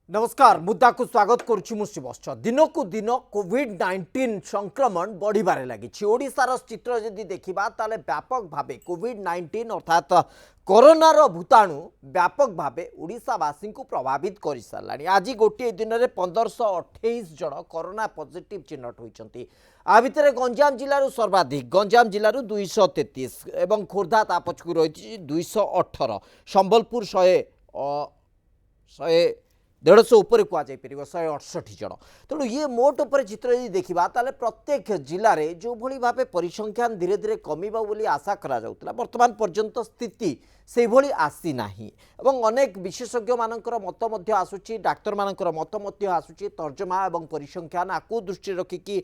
नमस्कार मुद्दा को स्वागत करुच्ची मु शिवश्च दिन को दिन कोविड-19 संक्रमण बढ़िबारे लगी ओडिशार चित्र जदि देखा ताले व्यापक भावे कोविड-19 अर्थात कोरोनार भूताणु व्यापक भावे ओडिशावासी को प्रभावित कर सारा। आज गोटे दिन में 1528 जन कोरोना पॉजिटिव चिन्हट होती। आ भितर गंजाम जिलूर सर्वाधिक गंजाम जिलूर 233 और खोर्धा ता पछकु रही 218 संबलपुर 150 उपर कहुपर 168 जन। तेणु ये मोट उपर चित्र यदि देखा ताले प्रत्येक जिले में जो भली भाव परिसंख्यान धीरे धीरे कमिबा बोली आशा करा जाउतला वर्तमान पर्यंत स्थिति से भली आसी नाही एवं अनेक विशेषज्ञ मानकर मत मध्य आसुची डाक्तर मानकर मत मध्य आसुची तर्जमा एवं परिसंख्यान आकु दृष्टि रखिकी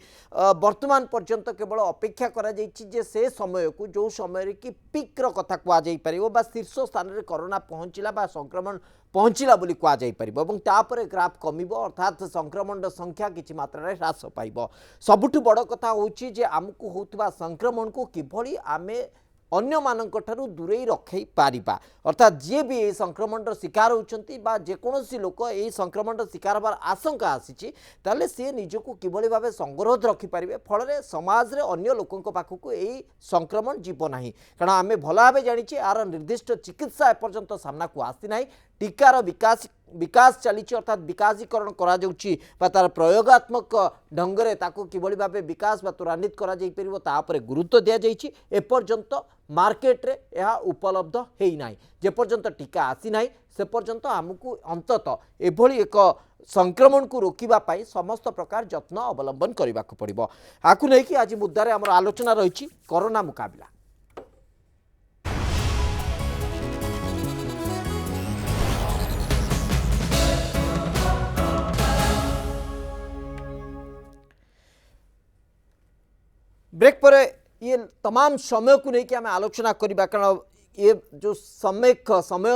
वर्तमान पर्यंत केवल अपेक्षा करा जाइछि जे से समय को जो समय कि पीक्र कथा कह जाई परिबो बा शीर्ष स्थान रे कोरोना पहुंचिला बा संक्रमण पहुंचिला बोली कह जाई परिबो एवं तापरे ग्राफ कमिबो अर्थात संक्रमण संख्या किछि मात्रा रे ह्रास पाइबो। सबुठु बड़ कथा होछि जे आमको होतबा संक्रमण को किभली आमे अन्य मानक ठारू दूरे रखई पारिबा अर्थात जे भी ए संक्रमण शिकार होचंती बा जेकोसी लोक ए संक्रमण शिकार होबार आशंका आसी ताले से निजको किभली भाबे संगरोध रखि पारिबे फल समाज रे अन्य लोकंक पाखकु ए संक्रमण जीव नाही कारण आमे भल भाबे जानिछि आर निर्दिष्ट चिकित्सा एपर्यंत सामना को आसी नाही। टीकार विकास चली अर्थात विकासीकरण करा जाउछि बा तार प्रयोगात्मक ढंग से ताको किभली भाबे विकास बा त्वरान्वित करा जाई परिबो ता उपरे गुरुत्व दिया जाइछि। एपर्यंत मार्केट रे यह उपलब्ध हेई नाही जे पर्यंत टीका आसी नाही से पर्यंत आमको अंतत एभली एक संक्रमण को रोकिबा पाई समस्त प्रकार यत्न अवलंबन करने को पड़िबो। आकु नै कि आज मुद्दा हमर आलोचना रही कोरोना मुकाबला। ब्रेक पर ये तमाम समय को लेकिन आम आलोचना करवा कारण ये जो समय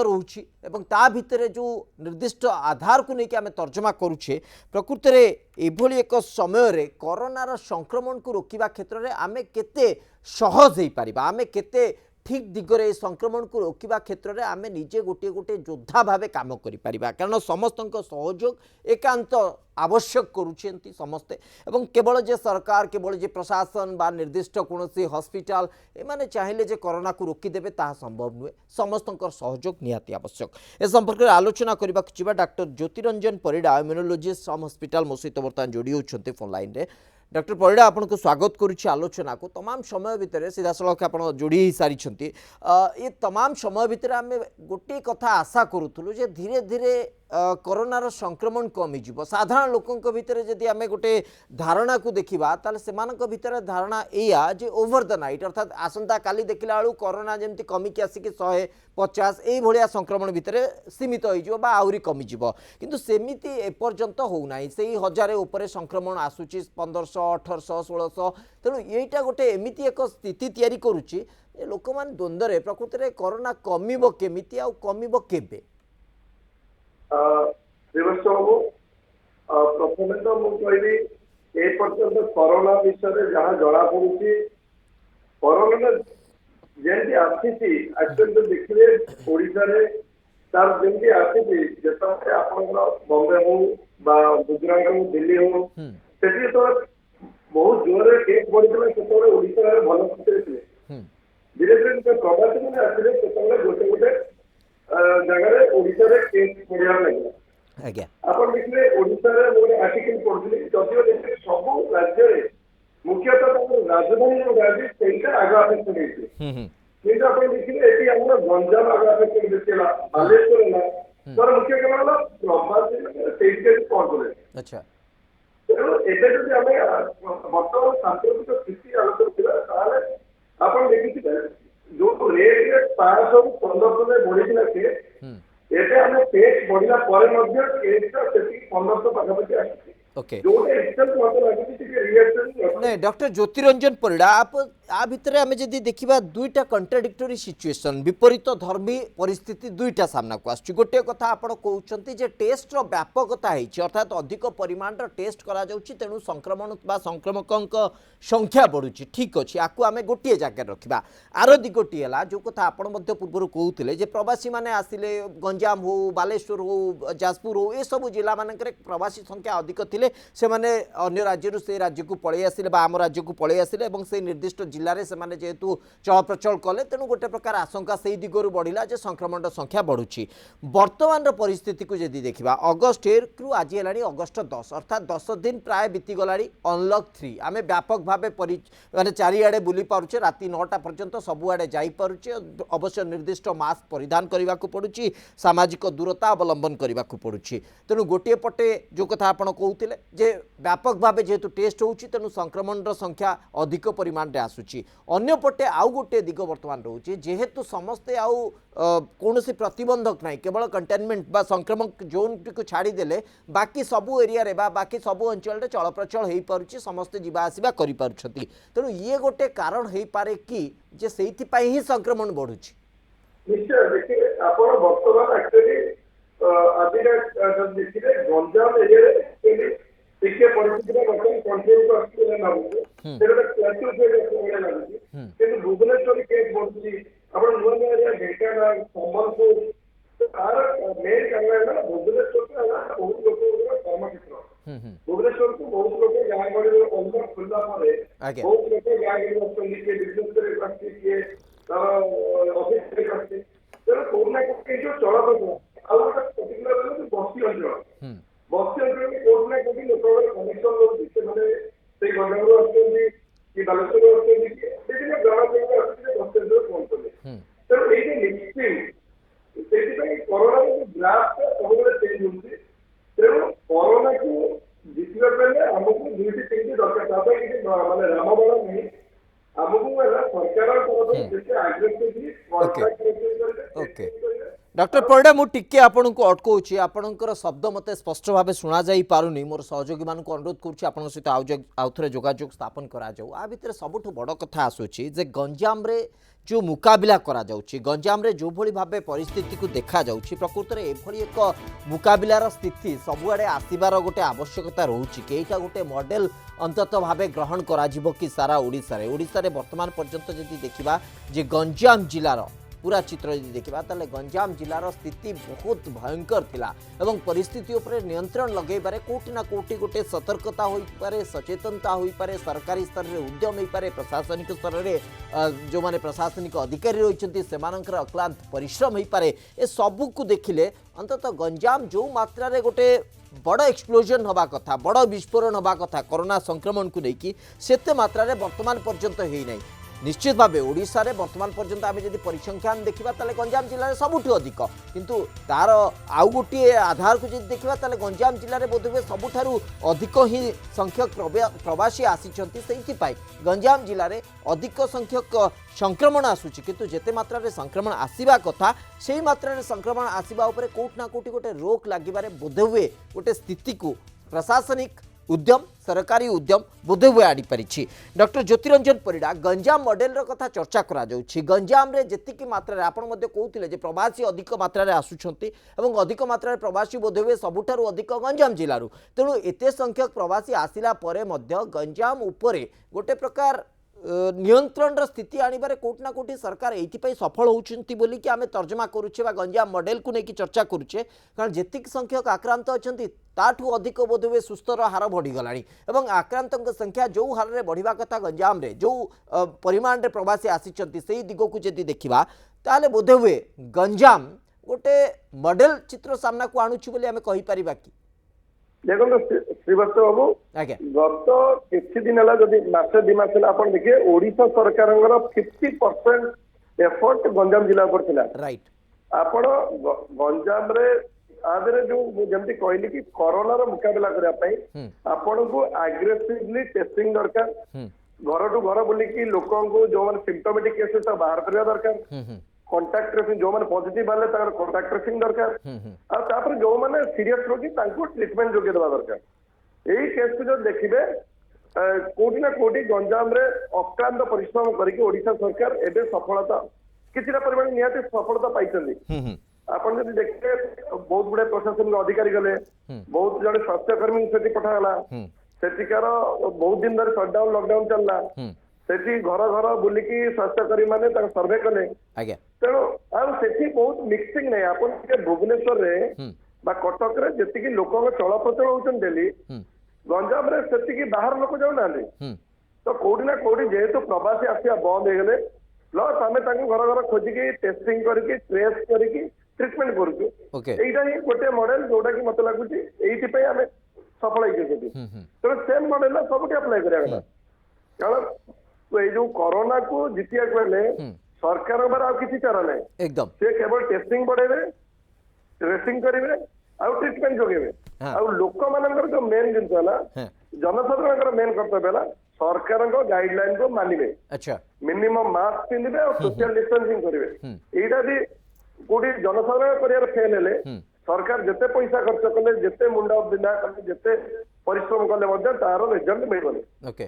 रोचे एवं ता भितर जो निर्दिष्ट आधार को लेकिन आम तर्जमा करुचे प्रकृत में एभली एक समय रे कोरोनार संक्रमण को रोकवा क्षेत्र में आम केते सहज हो पारिबा आम केते ठीक दिगरे संक्रमण को रोकवा क्षेत्र में आम निजे गोटे गोटे योद्धा भाव काम करिपारिबा कारण समस्त सहयोग एकांत आवश्यक करुछेंती समस्ते एवं केवल जे सरकार केवल जे प्रशासन बा निर्दिष्ट कौन हॉस्पिटल एमाने चाहिए जे कोरोना को रोकीदेवे ताहा संभव नुहे समस्त सहयोग निहाती आवश्यक। ए संपर्क में आलोचना करने को डॉक्टर ज्योतिरंजन परिड़ा इम्यूनोलॉजिस्ट सम हॉस्पिटल मो सहित बर्तमान जोड़ी होती फोन लाइन रे। डॉक्टर परिड़ा आपन को स्वागत करुच्ची आलोचना को तमाम समय भितर सीधा सड़क आप जोड़ी ही सारी ये तमाम समय भितर आम गोटे कथा आशा करूँ जे धीरे धीरे कोरोनार संक्रमण कमिज साधारण लोकों भितर जदि आम गोटे धारणा को देखा ताले सेमानक भितर धारणा एया जे ओवर द नाइट अर्थात आसंता काली देखला बेलू कोरोना जमती कमिकी आसिक 150 ये भाया संक्रमण भितर सीमित हो आहरी कमिज किंतु सेमिति एपर्यंत होना से 1000 उपर संक्रमण आसूची 1500 1800 1600 तेणु यहीटा गोटे एमती एक स्थिति तैयारी करुच्ची लोक मैंने द्वंद्व प्रकृत में कोरोना कमिब केमिति आ कमिब केबे प्रथम तो मुझे ए पर्यंत कोरोना विषय जहाँ जना पड़ी कोरोना जमी आसी एक्चुअली देखिए ओडिशा तार जमी आसी जिते आप बम्बे हो गुजरात हो दिल्ली हो से बहुत जोर केस बढ़ी से ओडिशा भल स्थित थे धीरे धीरे प्रवासी मैंने आसे से गोटे गोटे जगह ओडिशा केस बढ़िया लगे आप देखिए ओडिशा गोटे आर्टिकल पढ़ी जदिव देखिए सब राज्य मुख्यतः राजधानी जो राज्य से आग आफेक्ट किंतु आप देखिए ये आम गंजाम आग आफेक्ट देखा बालेश्वर है तर मुख्य केवल प्रवासी कौन तेणु एवं जब आम बर्तमान सांस्कृतिक स्थिति आलोचना आप देखिए जो रेट 515 में बढ़ी केस एवं आम केस बढ़ला केस 1500 पाखापाखि आस नहीं डॉक्टर ज्योतिरंजन परिड़ा आप आ भितर आम जदि देखा दुईटा कंट्राडिक्टरी सिचुएशन विपरीत धर्मी परिस्थिति दुईटा सामना को आसुची गोटे कथा आपण कहते जे टेस्ट व्यापकता होती अर्थात अधिक परिमाण टेस्ट करा जाउची तेणु संक्रमण बा संक्रमकों संख्या बढ़ुची ठीक अच्छे आपको आम गोटे जगह रखा आर दिगटी है जो कथा आपण पूर्व कहते जे प्रवासी मैंने आसिले गंजाम हो बालेश्वर हो जाजपुर हो ये सब जिला मानक प्रवासी संख्या अधिक थे से अन्य राज्य से राज्य को पलि आसिले आम राज्य को पलि आसिले से निर्दिष्ट जिले में से जेहेतु चल प्रचल कले तेणु गोटे प्रकार आशंका से दिगरू बढ़ला जे संक्रमण संख्या बढ़ुची वर्तमान परिस्थिति को जदि देखा अगस्ट 1 रु आज है अगस्ट 10 अर्थात 10 दिन प्राय बीतीगला अनलक 3 आम व्यापक भाव माने चारिआडे बुली पारुचे राति 9टा पर्यंत सबुआडे जाई पारुचे अवश्य निर्दिष्ट मास्क परिधान करने को पड़ुची सामाजिक दूरता अवलंबन करने को पड़ुची तेणु गोटे पटे जो कथा आपण कहते जे व्यापक भाव जेहेतु टेस्ट होउची तेणु संक्रमण संख्या अधिक परिमाण रे आसुची अन्य पटे आउ गोटे दिग वर्तमान रोचे जेहेतु समस्ते आउ कौन प्रतिबंधक ना केवल कंटेनमेंट बा संक्रमक जोन को छाड़ीदे बाकी सबू एरिया रे बा बाकी सबू अंचल चल प्रचल हो पारुची समस्ते जीवा आसवा करि पारुछथि तेणु ये गोटे कारण हो पारे कि जे सेइथिपाई ही संक्रमण बढ़ुची निश्चय देखिए आपण वर्तमान एक्चुअली आज देखिए गंजाम एरिया टिके परिस्थिति वर्तमान कंट्रोल को आसले लागुचे तेरे क्लासिक जे लागुचे किंतु भुवनेश्वर केस बढ़ुची आपण नुआ नुआ एरिया ढेंकानाल संबलपुर तार मेन कारण है भुवनेश्वर के बहुत लोग कर्म क्षेत्र भुवनेश्वर को बहुत लोग गाँव गड़ी अंदर खुलला पारे बहुत लोग गाँव गड़ी आसली के बिजनेस करे करती के ऑफिस करे करती तेरे कोरोना के जो चला तो और पर्टिकुलर बस्ती अंचल बस्ती अंचल में कोरोना को भी लोकल कनेक्शन लोग जिससे मैंने से गंगारू आसते कि बालेश्वर आसते कि বিভিন্ন গ্রাম থেকে আসছে বস্তি অঞ্চল পৌঁছলে তেমন এই যে মিক্সিং ସେଥିପାଇଁ କରୋନାର ଗ୍ରାଫଟା ସବୁବେଳେ ଚେଞ୍ଜ ହଉଛି ତେଣୁ କରୋନାକୁ ଜିତିବା ପାଇଁ ଆମକୁ ଦୁଇଟି ତିନିଟି ଦରକାର ତା ପାଇଁ କିଛି ମାନେ ରାମବାଣ ନାହିଁ ଆମକୁ ହେଲା ସରକାର ତରଫରୁ ଯେତେ ଆଗ୍ରେସିଭଲି ओके डॉक्टर परिडा मु टिके आपन को अटकाउछि आपनकर शब्द मते स्पष्ट भाव शुणा जाई पारुनी मोर सहयोगी मान को अनुरोध करूछि आपन सहित आउथरे जोगाजोग स्थापन करा जाऊ आ भितर सबुठु बड़ कथा आसुछि जे गंजाम रे जो मुकाबिला करा जाउछि गंजाम रे जो भली भाबे परिस्थिति को देखा जाउछि प्रकृत रे एभली एक मुकाबिलार स्थिति सबुआडे आसीबार गोटे आवश्यकता रहउछि कि एटा गोटे मॉडल अंतत भावे ग्रहण करा जिवो कि सारा ओडिसा रे वर्तमान पर्यंत जदि देखिबा जे गंजाम जिलार पूरा चित्र यदि देखा ताले गंजाम जिलार स्थिति बहुत भयंकर थिला एवं परिस्थिति उपरे नियंत्रण लगेबारे कोटी ना कोटी गोटे सतर्कता होई पारे सचेतनता होई पारे सरकारी स्तर रे उद्यम होई पारे प्रशासनिक स्तर रे जो माने प्रशासनिक अधिकारी रहिसंती सेमानकर अक्लांत परिश्रम होई पारे ए सबु को देखिले अंतत गंजाम जो मात्रा रे गोटे बड़ एक्सप्लोजन हवा कथा बड़ विस्फोरण हवा कथा कोरोना संक्रमण को लेकिन सेते मात्रा रे वर्तमान पर्यंत हेई नै निश्चित भाव ओडिशा रे वर्तमान पर्यंत आम जब परिसंख्यान देखा ताले गंजाम जिले में सबुठु अधिक किंतु तार आउ गोटे आधार को जब देखा ताले गंजाम जिले में बोधवे सबुठारु अधिक ही संख्यक प्रवासी आसीचंती सेइथिपाई गंजाम जिले में अधिक संख्यक संक्रमण आसुची किंतु जेते मात्रा रे संक्रमण आसीबा कथा सेही मात्रा रे संक्रमण आसीबा उपरे कोट ना कोटी गोटे रोक लागिबारे बोधवे गोटे स्थिति को प्रशासनिक उद्यम सरकारी उद्यम बोधहुए आड़ी पारिछि डॉक्टर ज्योतिरंजन परिडा गंजाम मॉडल कथा चर्चा करा जाउछि गंजाम रे जेतिकी मात्रा रे आपण मध्ये कहउतिले जे प्रवासी अधिक मात्रा रे आसुछंती एवं अधिक मात्रा रे प्रवासी बोधहुए सबुठारु अधिक गंजाम जिल्लारु तेणु एते संख्यक प्रवासी आसिला परे मध्ये गंजाम उपरे गोटे प्रकार नियंत्रण स्थिति आनिबारे कोट ना कोटी सरकार एइथिपाई सफल होउछंती बोली कि आमे तर्जमा करूछे बा गंजाम मॉडल को नेकी चर्चा करूछे कारण जेतिक संख्यक आक्रांत अछंती ताठू अधिक बोधवे सुस्थर हार बढ़ी गलानी एवं आक्रांतक संख्या जो हार रे बढ़िबा कथा गंजाम रे जो परिमाण रे प्रवासी आसीचंती सेही दिगो को जदि देखिबा ताले बोधवे गंजाम गोटे मॉडल चित्र सामना को आणुछि बोली आमे कहि परिबा कि देखो श्रीवत्स बाबू गत किसी दिन है जब मासे दि मास आप देखिए ओडिशा सरकार 50% एफर्ट गंजाम जिला पर थिला राइट आपण गंजाम रे आदरे जो जमती कहली कि कोरोना रो मुकाबला करिया पई आपण को एग्रेसिवली टेस्टिंग दरकार घर टू घर बुली कि लोकों को जो माने सिम्पटोमेटिक केसेस बाहर करिया दरकार कॉन्टैक्ट ट्रेसिंग जो माने पॉजिटिव बाले तार कॉन्टैक्ट ट्रेसिंग दरकार और तापर जो माने सीरियस रोगी तांको ट्रीटमेंट जोगे देबा दरकार एही केस को जो देखिबे कोटी ना कोटी गंजाम रे अक्रांत परिश्रम करके ओडिशा सरकार एबे सफलता किछिटा परिमाण निहाती सफलता पाइछन्ती आपण जदि देखते बहुत गुडे प्रशासन अधिकारी गले बहुत जड़े स्वास्थ्यकर्मी सेठी पठागला सेठिकार बहुत दिन धरी सटडाउन लॉकडाउन चलला सेठी घर घर बुलिकी स्वास्थ्यकर्मी माने सर्वे कले तेणु सेठी बहुत मिक्सिंग नहीं आपण भुवनेश्वर रे बा कटक रे जेतिकी लोक चलप्रचल होउछन डेली गंजाम रे सेतिकी बाहर लोक जाउ ना तो कोडी ना कोडी जेहेतु प्रवासी आसिया बंद हो गले प्लस आमे तांको घर घर खोजिकी टेस्टिंग करके ट्रेस करके ट्रीटमेंट करूछु एइटा ही गोटे मॉडल जोटा कि मते लागुची एइति पय आमे सफल होइछे तो सेम मॉडल ना सबके अप्लाई करिया गला कारण ए जो कोरोना को जितिया गले सरकार बार आ किछि चारा नै एकदम से केवल टेस्टिंग बढ़ेबे ट्रेसिंग करिवे आ ट्रीटमेंट जोगेबे आ लोक मानकर जो मेन जिंस है ना जनसाधारण मेन कर्तव्य है सरकार गाइडलाइन को मानिबे अच्छा मिनिमम मास्क पिंधिबे और सोशल डिस्टेंसिंग करिवे एटा भी कोडी जनसाधारण करियर फेल हेले सरकार जते पैसा खर्च कले जते मुंडा बिना कले जते परिश्रम कले मध्य तार रिजल्ट मिलबे ओके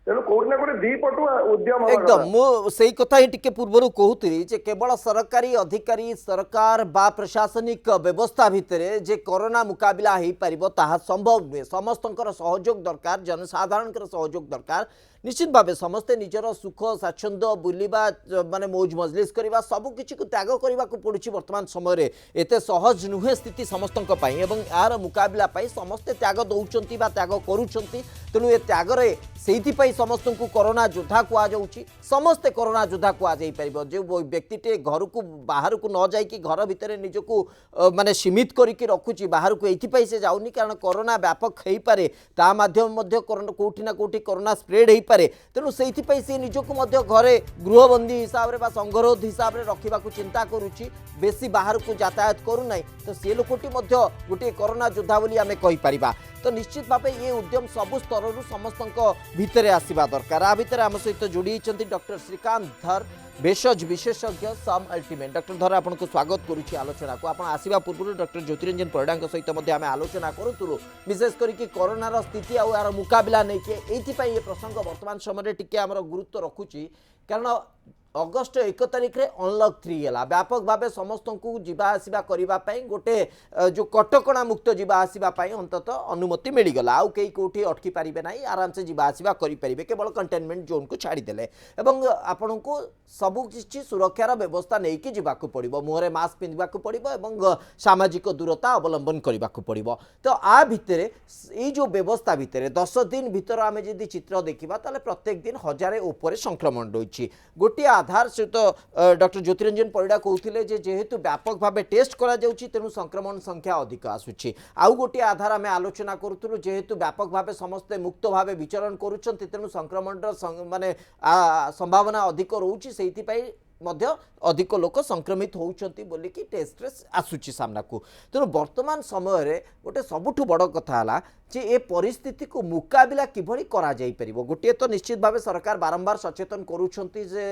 तेणु कोडी ना कोडी दी पटु उद्यम एकदम मु सेही कथा ही टिके पूर्वरु कहूतरी जे केवल सरकारी अधिकारी सरकार बा प्रशासनिक व्यवस्था भितरे जे कोरोना मुकाबला हेई परिबो ताहा संभव नुहे समस्तंकर सहयोग दरकार जनसाधारणकर सहयोग दरकार निश्चित भाव समस्ते निजर सुख स्वाच्छंद्य बुलवा माने मौज मजलिस करवा सबु किछि को त्याग करने को पड़ुछि वर्तमान समय एते सहज नुहे स्थिति समस्तंक पई एवं यार मुकाबला पई समस्ते त्याग दउचंती बा त्याग करूचंती तेणु ए त्याग रे सेहिति पई समस्त को कोरोना योद्धा कुआ जाउछि समस्ते कोरोना योद्धा कुआ जाई परिबो जे व्यक्तिटे घर को बाहर को न जाई कि घर भितरे निजको माने सीमित करके रखुछि बाहर को एथि पई से जाउनी कारण कोरोना व्यापक हेई पारे ता माध्यम मध्य कोरोना कोठी ना कोठी कोरोना स्प्रेड हेई पारे तेणु से निजक घरे गृहबंदी हिसाब से संगरोध हिसाब से रखा चिंता करुच्ची बेसी बाहर को यातायात करूना तो सी लोकटी गोटे कोरोना योद्धा बोली आम कहीपर तो निश्चित भाव ये उद्यम सबु स्तर समस्त भितर आसवा दरकार आ भितर आम सहित जोड़ी डॉक्टर श्रीकांत धर भेषज विशेषज्ञ सम अल्टीमेट डॉक्टर धर आपको स्वागत करुच्ची आलोचना को आप आसवा पूर्व डॉक्टर ज्योतिरंजन परिडा सहित आम आलोचना करूँ विशेष करके कोरोनार स्थिति आर मुकाबला नहीं कि ये प्रसंग वर्तमान समय टिके आमर गुरुत्व रखुची कारण अगस्ट 1 तारिख रे अनलॉक 3 है व्यापक भाव समस्त को जीवा आसवा करने गोटे जो कटकणा मुक्त जीवा आसवा अंतत अनुमति मिलगला आउ कई कौटी अटकी पारे ना आराम से जीवा आसवा करें केवल कंटेनमेंट जोन को छाड़देले आपण को सबकि सुरक्षार व्यवस्था नहीं कि जीवा पड़ो मुहरे मास्क पिंधा पड़ो सामाजिक दूरता अवलंबन करने पड़ो तो आ भितर ये जो व्यवस्था भितर 10 दिन भीतर आम जब चित्र देखा ताले प्रत्येक दिन 1000 ऊपर संक्रमण रही गोटे आधार सहित डॉक्टर ज्योतिरंजन परिडा कहते जेहेतु व्यापक भाव टेस्ट करा तेणु संक्रमण संख्या अधिक आसूची आउ गोटे आधार आम आलोचना करूँ जेहेतु व्यापक भाव समस्ते मुक्त भाव विचरण करुँच तेणु संक्रमण माने संभावना अधिक रोचे से अधिक लोक संक्रमित होउछंती बोली कि टेस्ट आसूची सामना को तेणु वर्तमान समय गोटे सबुठु बड़ कथा है जे ए परिस्थिति को मुकाबला किभली करा जाई परिबो गोटे तो निश्चित भाव सरकार बारंबार सचेतन करूछंती जे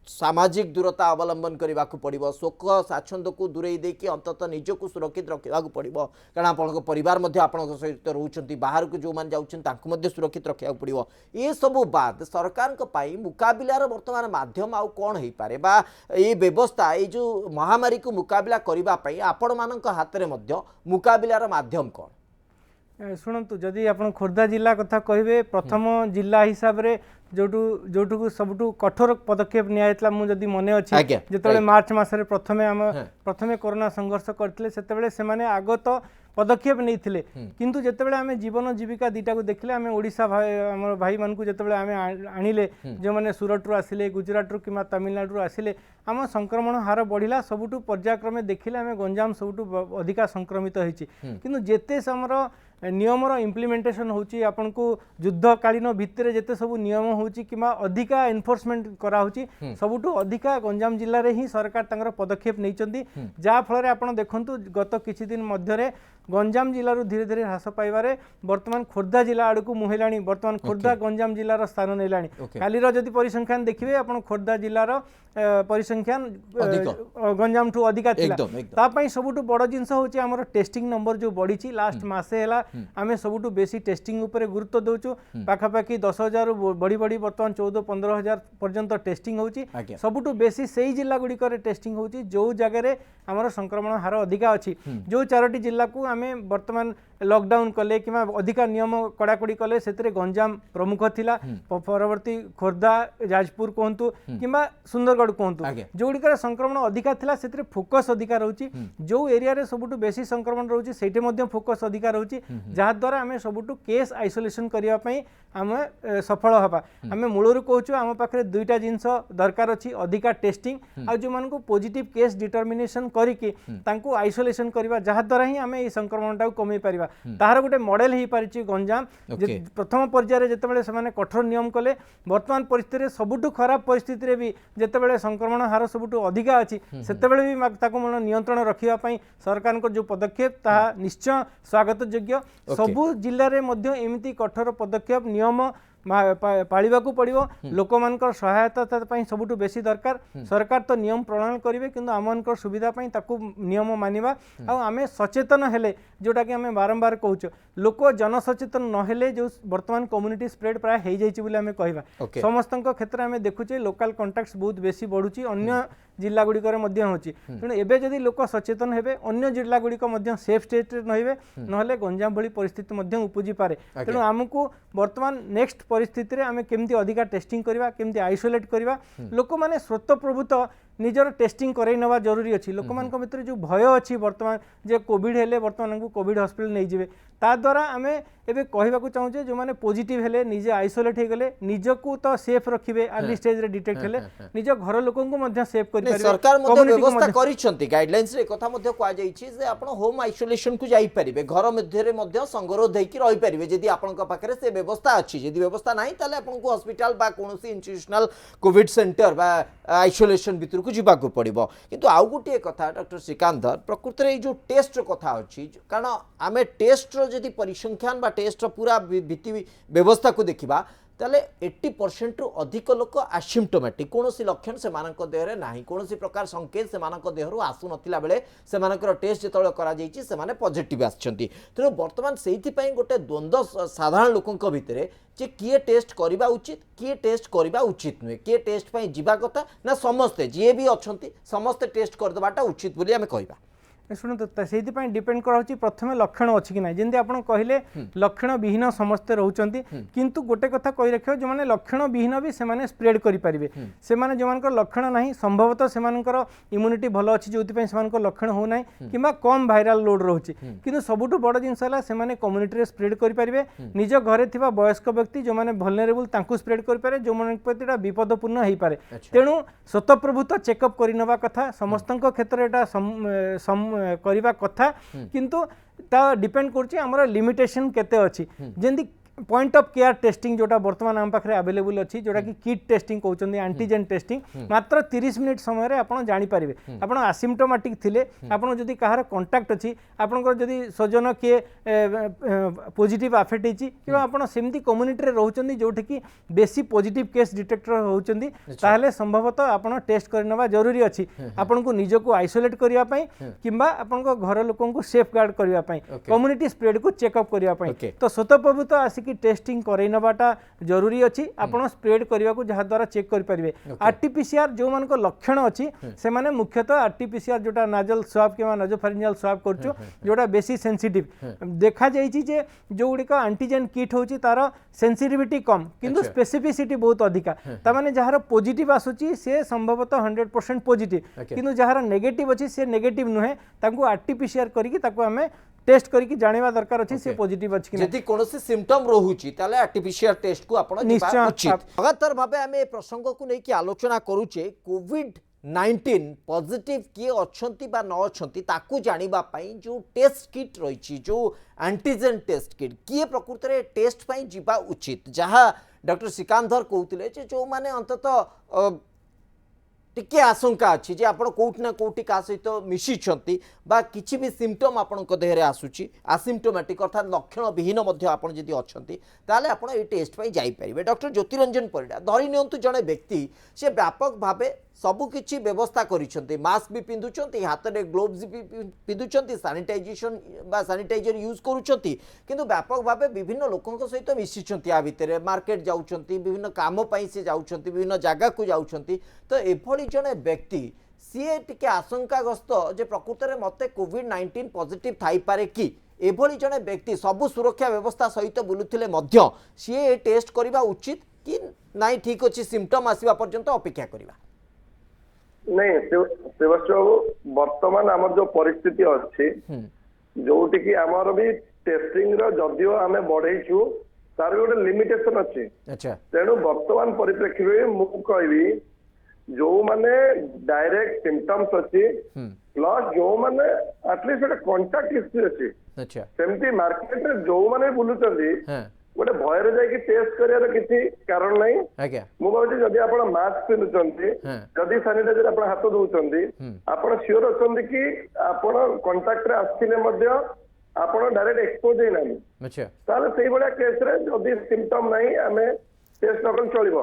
सामाजिक दूरता अवलंबन करने को पड़ो शोक स्वाच्छंद को दूरे देकी अंतत निजक सुरक्षित रखा पड़ो कारण आप परिवार सहित रोच बाहर को जो मैंने जाऊँ सुरक्षित रखा पड़ो ये सबू बाद सरकार मुकाबलार वर्तमान माध्यम आउ कौन हो पारे बा ये व्यवस्था ये जो महामारी को मुकाबला करने आपण मान हाथ में मुकाबलार माध्यम कौन शुणु जदि आप खोर्धा जिला कथा कहे प्रथम जिला हिसाब से जो सबुठु कठोर पदक्षेप निया मुझे मन अच्छे जो मार्च मसरे प्रथमे कोरोना संघर्ष करते से आगत पदक्षेप नहीं थिले किंतु जेतेबेले आमे जीवन जीविका दीटा को देखले आमे ओडिशा हमर भाई मान को जेतेबेले आमे आनिले जो माने सूरत रु आसिले गुजरात रु किमा तमिलनाडु रु आसिले आम संक्रमण हार बढ़िला सबुठु पर्यायक्रमे देखिले आमे गंजाम सबुठु अधिका संक्रमित होईची किंतु जेते समर नियमर इम्प्लीमेंटेशन होची आपन को युद्धकालीन भित्रे जेते सब नियम होची किमा अधिका एनफोर्समेंट करा होची सबुठु अधिका गंजाम जिल्ला रे ही सरकार तांगर पदक्षेप नैचंती जा फल रे आपन देखंतु गत किछि दिन मध्यरे गंजाम जिल्लारू धीरे धीरे ह्रास पाइबारे वर्तमान खोर्धा जिला आड़ को मुहेलाणी वर्तमान खोर्धा गंजाम जिलार स्थान नेलाणी कालीर जदि परिसंख्यान देखिबे आपन खोर्धा जिलार परिसंख्यान गंजाम ठू अधिका थिला ता पई सबुठु बड़ जिंस होची हमर टेस्टिंग नंबर जो बढ़ीची लास्ट मासे हैला आम सबुठू बेसी टेस्टिंग उपरे गुरुत्व दौचु पाखापाखि 10,000 बढ़ी बढ़ी बर्तमान 14-15,000 पर्यंत टेस्टिंग होची सबुठू बेसी सेही जिला गुड़ी करे टेस्टिंग होची जो जगह आमर संक्रमण हार अधिका अच्छी जो 4टी जिला को आम बर्तमान लॉकडाउन कले कि अधिका नियम कड़ाकड़ी कले से गंजाम प्रमुख थिला परवर्ती खोर्धा जाजपुर कहतु कि सुंदरगढ़ कहतु जो गुड़िक संक्रमण अधिका थिला से फोकस अधिका रोची जो एरिया रे सबुठू बेसी संक्रमण रोची सेठी मध्य फोकस अधिका रोची जहा द्वारा आम सबुठू केस आइसोलेशन करिया पई आम सफल हबा आम मूलरू कहूँ आम पाखे दुईटा जिनस दरकार अच्छी अधिका टेस्टिंग आ जो मान को पॉजिटिव केस डिटर्मिनेशन करिकी तांको आइसोलेशन करबा जहा द्वारा ही आम ये संक्रमण टा कमी पारिबा ताहार गोटे मॉडल हो पारिछि गंजाम प्रथम पर्यायर जेतेबेले से कठोर नियम कले वर्तमान परिस्थिति रे सबुठू खराब परिस्थिति रे भी जेतेबेले संक्रमण हार सबुठू अधिका अछि सेतेबेले भी ताको मन नियंत्रण रखिबा पई सरकार को जो पदक्षेप ताहा निश्चय स्वागत योग्य सबु जिल्ला रे मध्य एमिति कठोर पदक्षेप नियम पालिबा को पड़िबो लोक मानकर सहायता सबुठू बेसी दरकार सरकार तो नियम प्रणयन करेंगे किंतु आम सुविधा पई ताकू नियम मानिबा आ आमे सचेतन हेले जोटा कि आमे बारंबार कहूँ लोक जनसचेतन नहेले जो वर्तमान कम्युनिटी स्प्रेड प्राय हो जाइए बोली आमे कहबा समस्त क्षेत्र में देखुचे लोकल कॉन्टैक्ट्स बहुत बेसी बढ़ुची अन्य जिला गुड़िक होची तेणु एबे जदि लोक सचेतन हेबे अन्य जिला गुड़िक सेफ स्टेट रहिबे नहले गंजाम भली परिस्थिति उपजी पारे तेणु आमको वर्तमान नेक्स्ट परिस्थिति रे आमे केमती अधिका टेस्टिंग करबा केमती आइसोलेट करबा लोक माने स्वतःप्रभूत निजर टेस्टिंग कराई नवा जरूरी अच्छी लोक मान भितर जो भय अच्छी वर्तमान जे कोविड हेले वर्तमान को कोविड हॉस्पिटल नहीं जिवे ता द्वारा आमे एबे कहबाकू चाहूचे जो माने पॉजिटिव हेले निजे आइसोलेट हे गले निजको तो सेफ रखिबे अर्ली स्टेज रे डिटेक्ट हेले निज घर लोकन को मध्य सेफ करि परिबे सरकार मध्य व्यवस्था करिसंती गाइडलाइंस रे कथा मध्य कोआ जाईछि जे आपण होम आइसोलेशन को जाई परिबे घर मध्य रे मध्य संगरोध देकी रहि परिबे जदि आपण का पाखरे से व्यवस्था अछि जदि व्यवस्था नाही ताले आपण को हॉस्पिटल बा कोनोसी इंस्टीट्यूशनल कोविड सेंटर बा आइसोलेशन भितर को जिबा को पड़िबो किंतु आउ गुटे कथा डॉक्टर श्रीकांत धर प्रकृति रे जो टेस्ट कथा अछि कारण आमे टेस्ट रो जदि परिसंख्यान बा टेस्ट पूरा भित्ति व्यवस्था को देखिबा ताले 80% रु अधिक लोक एसिम्प्टोमेटिक कौन लक्षण से देहरे नाही कौन प्रकार संकेत से देहरु आसु नथिला बेले से टेस्ट जेतବେଳେ करा जाईची से माने पॉजिटिव आछंती तेणु वर्तमान सेइथि पई गोटे द्वंद्व साधारण लोकंक भितरे जे किए टेस्ट करबा उचित किए टेस्ट करबा उचित नुहे किए टेस्ट पई जिबा कथा ना समस्ते जे भी अछंती समस्ते टेस्ट कर दबाटा उचित बोली हमें कहबा शुणु से डिपेंड कर प्रथम लक्षण अच्छी कि ना जमी आप कहले लक्षण विहीन समस्ते रोचंती किंतु गोटे कथा कही रख जो मैंने लक्षण विहीन भी से स्प्रेड करेंगे से जो लक्षण ना संभवतः से इम्यूनिटी भल अच्छी जो लक्षण होना कि कम भाइराल लोड रोचे कि सबुठ बड़ जिनस से कम्युनिटी स्प्रेड करेंगे निज घरे थिबा वयस्क व्यक्ति जो मैंने भलनेरेबल स्प्रेड करेंगे जो प्रति विपदपूर्ण हो पारे तेणु स्वतःप्रभूत चेकअप करवा कथा समस्त क्षेत्र में करवा कथा किंतु ता डिपेंड करछि हमर लिमिटेशन केते अछि जेंति पॉइंट ऑफ केयर टेस्टिंग जोटा वर्तमान आम पाखे अवेलेबल अच्छी जोटा कि किट टेस्टिंग कहते एंटीजेन टेस्टिंग मात्र 30 मिनिट समय आप जानीपारे आप आसिम्प्टोमेटिक थिले आपन जदि कहार कंटाक्ट अच्छी आपंकर जदि स्वजन किए पॉजिटिव आफेक्ट होती कि आप सेमती कम्युनिटी रे रहउचंदी जोठी कि बेसी पॉजिटिव केस डिटेक्टर होउचंदी ताहले संभवतः आप टेस्ट करनवा जरूरी अच्छी आपन को निज को आइसोलेट करिया पई किंबा आपन को घर लोकन को सेफ गार्ड करिया पई कम्युनिटी स्प्रेड को चेकअप करिया पई तो स्वतःप्रभूत आसी कि टेस्टिंग करई नबाटा जरूरी अच्छी आपण स्प्रेड करने को जहाँ द्वारा चेक करेंगे आरटीपीसीआर जो मान लक्षण अच्छी से माने मुख्यतः आरटीपीसीआर जोटा नाजल स्वाब कि नाजोफारिंजियल स्वाब करछु जोटा बेसी सेंसिटिव देखा जाइछि जे जो गुड़िक एंटीजेन किट होची तार सेंसिटिविटी कम किंतु स्पेसिफिसिटी बहुत अधिका ता माने जहार पॉजिटिव आसुची से संभवतः 100% पॉजिटिव किंतु जहार नेगेटिव अच्छी से नेगेटिव नुहे तांको आरटीपीसीआर करिकि ताको हमें टेस्ट करके जानिबा दरकार अछि से पॉजिटिव अछि कि जदि कोनोसी सिम्पटम रोहुची ताले आर्टिफिशियल टेस्ट को आपण जिबा उचित लगातार भाबे हमें प्रसंग को नै कि आलोचना करूचे कोविड-19 पॉजिटिव किए अछंती बा न अछंती ताकू जानिबा पई जो टेस्ट किट रहिची जो एंटीजेन टेस्ट किट किए प्रकृति रे टेस्ट पई जिबा उचित जहां डॉक्टर श्रीकांत धर कहउतिले जे जो माने अंततः टिके आशंका अच्छी जे आपण कोउठ ना कोउठी का सहित मिशिछंती बा किछि भी सिम्पटम आपण को देहरे आसुची एसिम्प्टोमेटिक अर्थात लक्षण विहीन मध्य आपण जदि अछंती ताले आपण ए टेस्ट पई जाई परिबे डॉक्टर ज्योतिरंजन परिडा धरि नियंतु जणे व्यक्ति से व्यापक भाबे सबुकिछि व्यवस्था करिसेंती मास्क भी पिंधुचंती हाथ में ग्लोव्स भी पिंधुचंती सैनिटाइजेशन बा सैनिटाइजर यूज करूचंती किंतु व्यापक भाव विभिन्न लोकों सहित मिशिचंती आ भितर मार्केट जाउचंती विभिन्न काम पई से जाउचंती विभिन्न जगह को जाउचंती तो एभली जने व्यक्ति सीए टिके आशंकाग्रस्त जे प्रकृत में मते कोविड-19 पॉजिटिव थाई पारे कि एभली जने व्यक्ति सबु सुरक्षा व्यवस्था सहित बुलुथिले मध्य सीए टेस्ट करबा उचित कि नाई ठीक अछि सिम्पटम आसीबा पर्यंत अपेक्षा करबा नहीं श्रीवास्तव बाबू वर्तमान आम जो परिस्थिति अच्छी जोटि की आमर भी टेस्टिंग जदियो आम बढ़ेचु तार भी गोटे लिमिटेशन अच्छी अच्छा तेणु वर्तमान परिप्रेक्षी मु कहबी जो माने डायरेक्ट सिम्पटम्स अच्छी प्लस जो माने एटलिस्ट गोटे कंटाक्ट हिस्ट्री अच्छी अच्छा सेमती मार्केट रे जो माने बुलुचंदी हां गोटे भयर जाइए टेस्ट करार किसी कारण नहीं आज्ञा मुझे जदि आप मास्क पिंधुचंती जदि सैनिटाइजर आप हाथ दौरान आप श्योर अच्छा कि आप कंटाक्ट आसते आप डायरेक्ट एक्सपोज होना अच्छा ताले से भाया केस रे जदि सिम्पटम नहीं आम टेस्ट नकल चलो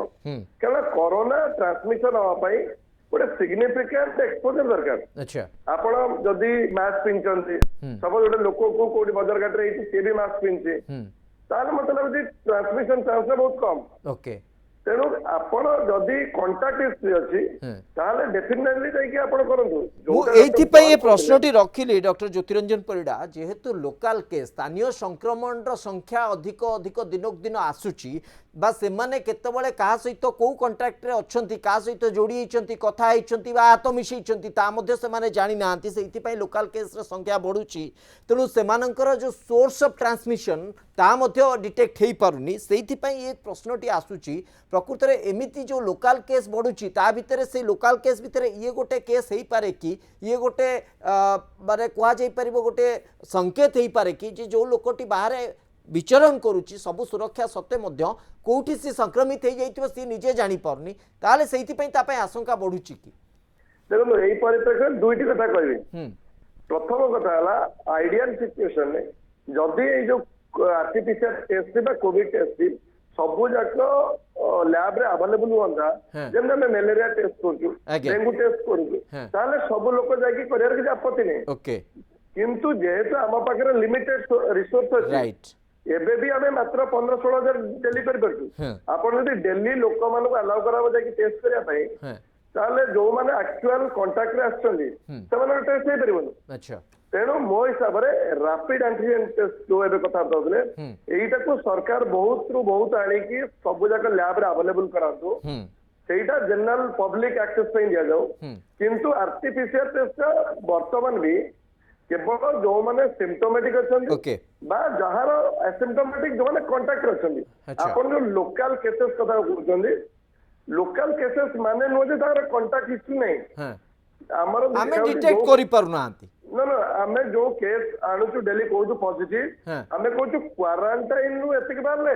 कारण कोरोना ट्रांसमिशन हाँपाई गोटे सिग्निफिकेंट एक्सपोजर दरकार अच्छा आप जदि मास्क पिंधुचंती सपोज गोटे लोक को कोई बजार घाट रे सी भी मास्क पिंधे ताले मतलब लाଗୁଛି ट्रांसमिशन चांस बहुत कम ओके तेणु आपण जदि कंटाक्ट हिस्ट्री अच्छी ताले डेफिनेटली जाइए आपण करंतु ये प्रश्नटी रखिली डॉक्टर ज्योतिरंजन परिडा जेहेतु लोकल केस स्थानीय संक्रमण संख्या अधिक अधिक दिनक दिन आसुची बा से माने केतबळे कहा सहित को कंटाक्ट रे अछंती कहा सहित जोड़ी होइचंती कथा होइचंती बा हाथ मिसैचंती ता मध्ये से माने जानि नांती सेति पई लोकल केस रे संख्या बढ़ुची तेणु सेमानंकर जो सोर्स ऑफ ट्रांसमिशन ता मध्ये डिटेक्ट हेई पारुनी सेति पई ये प्रश्नटी आसुची प्रकृत रे एमिति जो लोकल केस बढ़ुची ता भितरे से लोकल केस भितरे ये गोटे केस हेई पारे कि ये गोटे माने कुआ जाई परिबो गोटे संकेत हेई पारे कि जो लोकटी बाहर विचरण करुच्ची सबु सुरक्षा सत्वे मध्य कोठी से संक्रमित हो जाइथिबो सी निजे जानि परनी ताले सेति पई ता पई आशंका बढ़ुची कि देखो एई परिप्रेक्षी दुईटी कथा कहबी प्रथम कथा हला आइडियल सिचुएशन में जदि ए जो आरटीपीसीआर टेस्ट बा कोविड टेस्ट सबु जाक लैब रे अवेलेबल होंदा जेम हम मलेरिया टेस्ट करछु डेंगू टेस्ट करछु ताले सब लोग जाकी करियर के आपत्ति नहीं ओके किंतु जेहेतु आम पाखे लिमिटेड रिसोर्स अछि राइट एबे भी आमे मात्र 15-16 हजार डेली कर परछु आपण जदि डेली लोक मानु अलाउ कराबो जाकी टेस्ट करिया पई ताले जो माने एक्चुअल कांटेक्ट रे आछंदी से माने टेस्ट हे परिबो अच्छा तेणु मो हिसाब से रैपिड एंटीजन टेस्ट जो एबे कथा कहले एईटा को सरकार बहुत आनी कि सब जाक लैब रे अवेलेबल करातो सेटा जनरल पब्लिक एक्सेस पे दिया जाओ किंतु आरटीपीसीआर टेस्ट वर्तमान भी केवल जो माने सिम्पटोमेटिक अच्छे जहार एसिम्पटोमेटिक जो माने कांटेक्ट अच्छे आपन जो लोकल केसेस कथा कहउछन्दी लोकल केसेस माने नो जे तार कांटेक्ट हिस्ट्री नहीं हमर हमें डिटेक्ट करि पारुनांती ना ना आमे जो केस आणुछु डेली कहउछु पॉजिटिव आमे कहउछु क्वारंटाइन नु एतिक बारले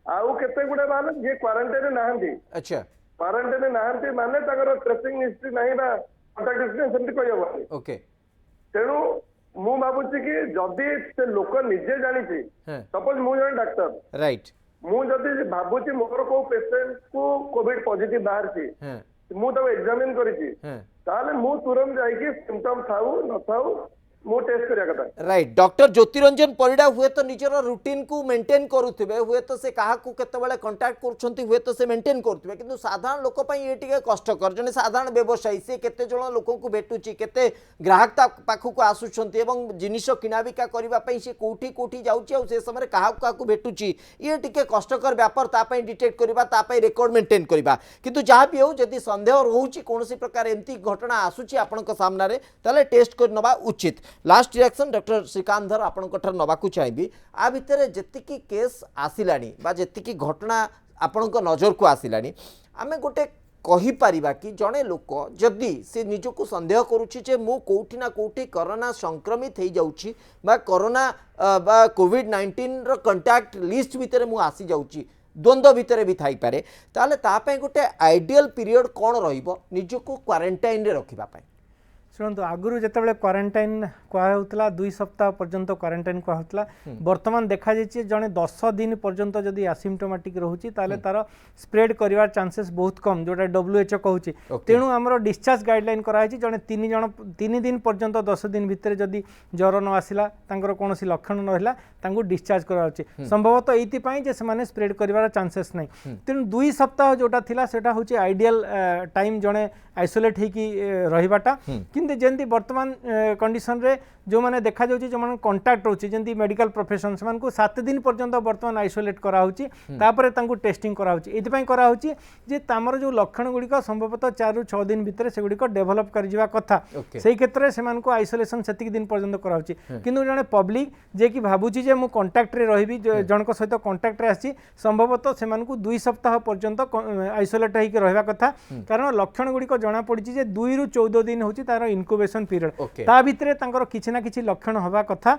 आउ केते गुडे बारले जे क्वारंटाइन रे नाहंती अच्छा क्वारंटाइन रे नाहंती माने ताकर ट्रेसिंग हिस्ट्री नहीं बा कांटेक्ट हिस्ट्री सेमति कहबो ओके तेणु मु भाबुछि कि जदि से लोक निजे जानिछि सपोज मु जन डॉक्टर राइट मु जदि भाबुछि मोर को पेशेंट को कोविड पॉजिटिव बाहर छी मु तो एग्जामिन करिछि ताले मु तुरंत जाइए सिम्पटम थाउ न थाउ मु टेस्ट करिया कथा राइट डॉक्टर ज्योतिरंजन परिडा हुए तो निजर रूटीन को मेंटेन करुथिबे हुए तो से काहा को केतेबेले कांटेक्ट करछंती हुए तो से मेंटेन करथिबे किंतु साधारण लोक पई ये टिके कष्टकर जने साधारण व्यवसायी से केते जण लोक को भेटुची केते ग्राहक ता पाखु को आसुछंती एवं जिनिस किनाबिका करबा पई से कोठी कोठी जाउची आ से समय काहा को भेटुची ये टिके कष्टकर व्यापार ता पई डिटेक्ट करबा ता पई रिकॉर्ड मेंटेन करबा किंतु जहा भी हो जदी संदेह रहउची कोनोसी प्रकार एंती घटना आसुची आपनक सामना रे ताले टेस्ट कर नबा उचित लास्ट रिएक्शन डॉक्टर श्रीकांत धर आपणकर नवाकू चाहिए आ भितर जेतिकी केस आसिलानी बा जेतिकी घटना आपणक नजर को आसिलानी आमे गोटे कही पारिबा कि जड़े लोक जदि से निजको संदेह करुछि जे मु कोठी ना कोठी कोरोना संक्रमित हो जाउछि बा कोरोना बा कोविड-19 रो कांटेक्ट लिस्ट भितर मु आसी जाउछि द्वंद्व भितर भी थाई पारे ताले ता पय गोटे आइडियल पीरियड कोन रहिबो निजको क्वारंटाइन रे रखिबा पय शुणु आगुरी जिते क्वारंटाइन कहला 2 सप्ताह पर्यंत क्वारंटाइन कहला बर्तमान देखा जाइए जड़े 10 दिन पर्यंत जदि आसिम्टोमेटिक रोचे तार स्प्रेड कर चांसेस बहुत कम जोटा WHO कहूँ तेणु आमर डिस्चार्ज गाइडलाइन कराई जड़े 3 दिन पर्यंत 10 दिन भितर जदि ज्वर न आसला कौन लक्षण न रहा डिस्चार्ज कराउछि संभवतः ये से स्प्रेड कर चांसेस नहीं तेणु 2 सप्ताह जोटा थिला सेटा होछि आइडियल टाइम जड़े आइसोलेट होगी रहीबाटा किंतु जंती वर्तमान कंडीशन रे जो माने देखा जाउछि जो माने कांटेक्ट होछि जंती मेडिकल प्रोफेशन से मानको 7 दिन पर्यंत वर्तमान आइसोलेट करा होछि तापरे तांको टेस्टिंग करा होछि एति पई करा होछि जे तामर जो लक्षण गुडी का संभवतः 4 रु 6 दिन भितर से गुडी को डेवलप कर जिवा कथा सेही क्षेत्र रे से मानको आइसोलेशन सेतिक दिन पर्यंत करा होछि किंतु जने पब्लिक जे कि भाबुछि जे मु कांटेक्ट रे रहिबी जनक सहित कांटेक्ट रे आछि संभवतः से मानको 2 सप्ताह पर्यंत आइसोलेट होइके रहबा कथा कारण लक्षण गुडी को जना पड़ी जे 2 रु 14 दिन होछि तार इनक्यूबेशन पीरियड ता भितरे तांकर किछि ना किछि लक्षण हवा कथा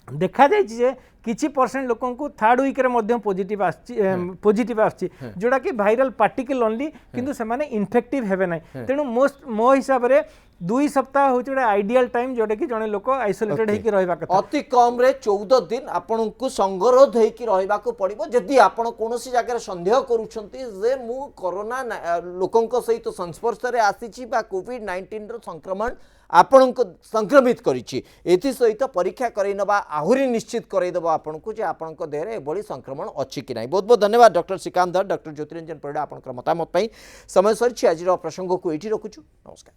देखा जाइए किछि परसेंट लोकों को 3rd वीक रे मध्यम पॉजिटिव आछि जोड़ा कि वायरल पार्टिकल ओनली किंतु से माने इन्फेक्टिव हेबे नै तेणु मो हिसाब रे 2 सप्ताह होछि गोटे आइडियल टाइम जोटा कि जने लोक आइसोलेटेड हेकि रहबा कथा अति कम रे 14 दिन आपन को संगरोध हेकि रहबा को पड़िबो जदि आपन कोनोसी जगह संदेह करूछंती जे मु कोरोना लोकन को सहित संस्पर्श रे आसीछि बा कोविड-19 रो संक्रमण आपण को संक्रमित करिछि एथि सहित परीक्षा करई नबा आहुरी निश्चित करई दबो आपण को जे आपण को देह रे एबोली संक्रमण अछि कि नाही। बहुत बहुत धन्यवाद डॉक्टर श्रीकांत धर डॉक्टर ज्योतिरंजन परिडा आपण मतामत पई समय सरछि आजिर प्रसंग को एठी रखुछु नमस्कार।